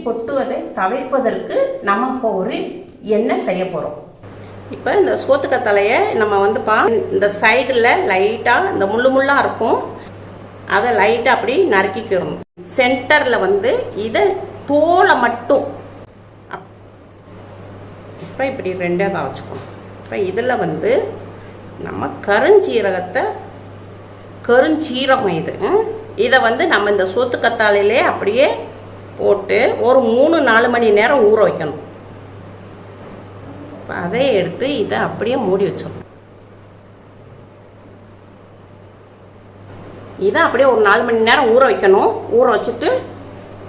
கொட்டுவதை தவிர்ப்பதற்கு நம்ம இப்போ ஒரு எண்ணெய் செய்ய போகிறோம். இப்போ இந்த சோத்துக்கத்தாழையை நம்ம இந்த சைடில் லைட்டாக இந்த முள்ளாக இருக்கும், அதை லைட்டாக அப்படி நறுக்கிக்கிறோம். சென்டரில் இதை தோலை மட்டும் இப்போ இப்படி ரெண்டே தான் வச்சுக்கணும். இப்போ இதில் நம்ம கருஞ்சீரகம் இதை நம்ம இந்த சோத்துக்கத்தாழையிலே அப்படியே போட்டு ஒரு 3-4 மணி நேரம் ஊற வைக்கணும். இப்போ அதை எடுத்து இதை அப்படியே மூடி வச்சிடணும். இதை அப்படியே ஒரு 4 மணி நேரம் ஊற வைக்கணும். ஊற வச்சுட்டு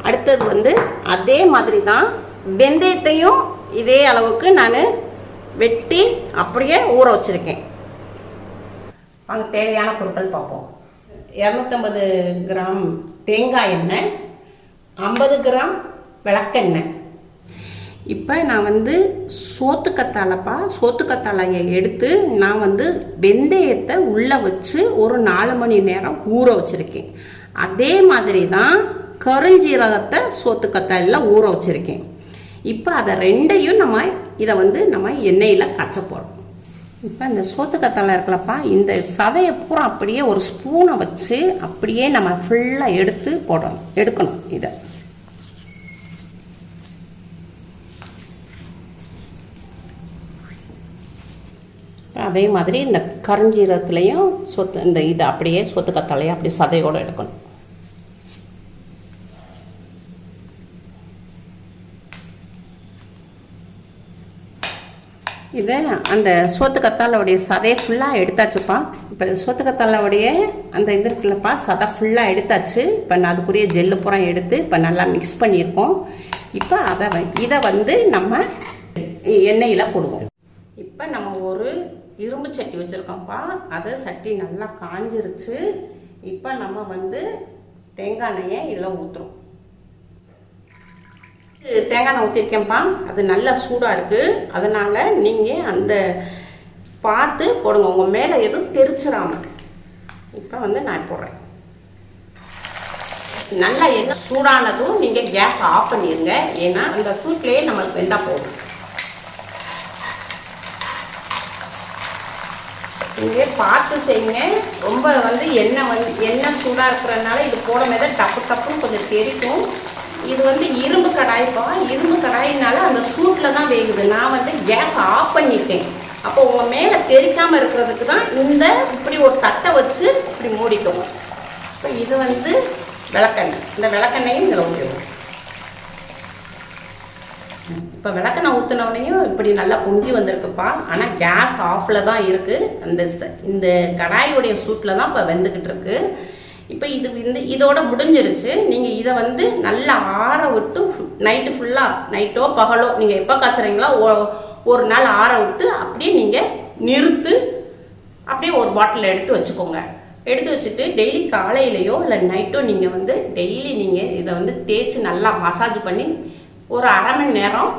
அடுத்தது அதே மாதிரி தான் வெந்தயத்தையும் இதே அளவுக்கு நான் வெட்டி அப்படியே ஊற வச்சுருக்கேன். வாங்க தேவையான பொருட்கள் பார்ப்போம். 250 கிராம் தேங்காய் எண்ணெய், 50 கிராம் விளக்கெண்ணெய். இப்போ நான் சோத்துக்கத்தாழையை எடுத்து நான் வெந்தயத்தை உள்ளே வச்சு ஒரு 4 மணி நேரம் ஊற வச்சுருக்கேன். அதே மாதிரி தான் கருஞ்சீரகத்தை சோத்துக்கத்தாழையில் ஊற வச்சுருக்கேன். இப்போ அதை ரெண்டையும் இதை நம்ம எண்ணெயில் காய்ச்ச போகிறோம். இப்போ இந்த சோத்துக்கத்தாழை இருக்கலப்பா, இந்த சதையை பூரா அப்படியே ஒரு ஸ்பூனை வச்சு அப்படியே நம்ம ஃபுல்லாக எடுக்கணும். இதை அதே மாதிரி இந்த கருஞ்சீரகத்துலேயும் இதை அப்படியே சோத்துக்கத்தாழையை அப்படியே சதையோடு எடுக்கணும். இதை அந்த சோத்துக்கத்தாழையோடைய சதையை ஃபுல்லாக எடுத்தாச்சுப்பா. இப்போ சோத்துக்கத்தாழையோடைய அந்த இது இருக்குல்லப்பா, சதை ஃபுல்லாக எடுத்தாச்சு. இப்போ நான் அதுக்குரிய ஜெல்லு பூரா எடுத்து இப்போ நல்லா மிக்ஸ் பண்ணியிருக்கோம். இப்போ இதை நம்ம எண்ணெயில் போடுவோம். இப்போ நம்ம ஒரு இரும்பு சட்டி வச்சுருக்கோம்ப்பா, அதை சட்டி நல்லா காஞ்சிருச்சு. இப்போ நம்ம தேங்காய் எண்ணெயை இதில் ஊற்றுறோம். தேங்காய் எண்ணெய் ஊற்றிருக்கேன்ப்பா, அது நல்லா சூடாக இருக்குது. அதனால் நீங்கள் அந்த பார்த்து போடுங்க, உங்கள் மேலே எதுவும் தெரிச்சிடாமல். இப்போ நான் போடுறேன். நல்லா எண்ணெய் சூடானதும் நீங்கள் கேஸ் ஆஃப் பண்ணிடுங்க. ஏன்னா அந்த சூட்லேயே நம்மளுக்கு வெந்தால் போதும். நீங்கள் பார்த்து செய்யுங்க. ரொம்ப எண்ணெய் சூடாக இருக்கிறதுனால இது போடும் போது டப்புன்னு கொஞ்சம் தெரிக்கும். இது இரும்பு கடாய்ப்பா, இரும்பு கடாயினால அந்த சூட்டில் தான் வேகுது. நான் கேஸ் ஆஃப் பண்ணிட்டேன். அப்போ உங்கள் மேலே தெரிக்காமல் இருக்கிறதுக்கு தான் இப்படி ஒரு தட்டை வச்சு இப்படி மூடிக்கணும். இப்போ இது விளக்கெண்ணெய். இந்த விளக்கெண்ணையும் இதில் ஊற்றிடுவோம். இப்போ விளக்கெண்ணெய் ஊற்றினோடனையும் இப்படி நல்லா பொங்கி வந்திருக்குப்பா. ஆனால் கேஸ் ஆஃபில் தான் இருக்குது. இந்த கடாயுடைய சூட்டில் தான் இப்போ வெந்துக்கிட்டு இருக்கு. இப்போ இதோட முடிஞ்சிருச்சு. நீங்கள் இதை நல்லா ஆற விட்டு நைட்டு ஃபுல்லாக, நைட்டோ பகலோ நீங்கள் எப்போ காய்ச்சுறீங்களோ ஒரு நாள் ஆற விட்டு அப்படியே நீங்கள் நிறுத்து அப்படியே ஒரு பாட்டில் எடுத்து வச்சுக்கோங்க. எடுத்து வச்சுட்டு டெய்லி காலையிலையோ இல்லை நைட்டோ நீங்கள் டெய்லி நீங்கள் இதை தேய்ச்சி நல்லா மசாஜ் பண்ணி ஒரு அரை மணி நேரம்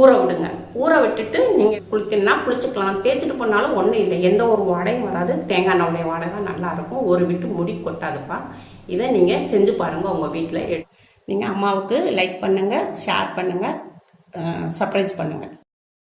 ஊற விடுங்க. ஊற விட்டுட்டு நீங்கள் குளிக்கணும்னா குளிச்சுக்கலாம். தேய்ச்சிட்டு போனாலும் ஒன்றும் இல்லை, எந்த ஒரு வாடையும் வராது. தேங்காய் எண்ணெயோடைய வாடை தான் நல்லாயிருக்கும். ஒரு விட்டு முடி கொட்டாதுப்பா. இதை நீங்கள் செஞ்சு பாருங்கள் உங்கள் வீட்டில். நீங்கள் அம்மாவுக்கு லைக் பண்ணுங்கள், ஷேர் பண்ணுங்கள், சப்ஸ்கிரைப் பண்ணுங்கள்.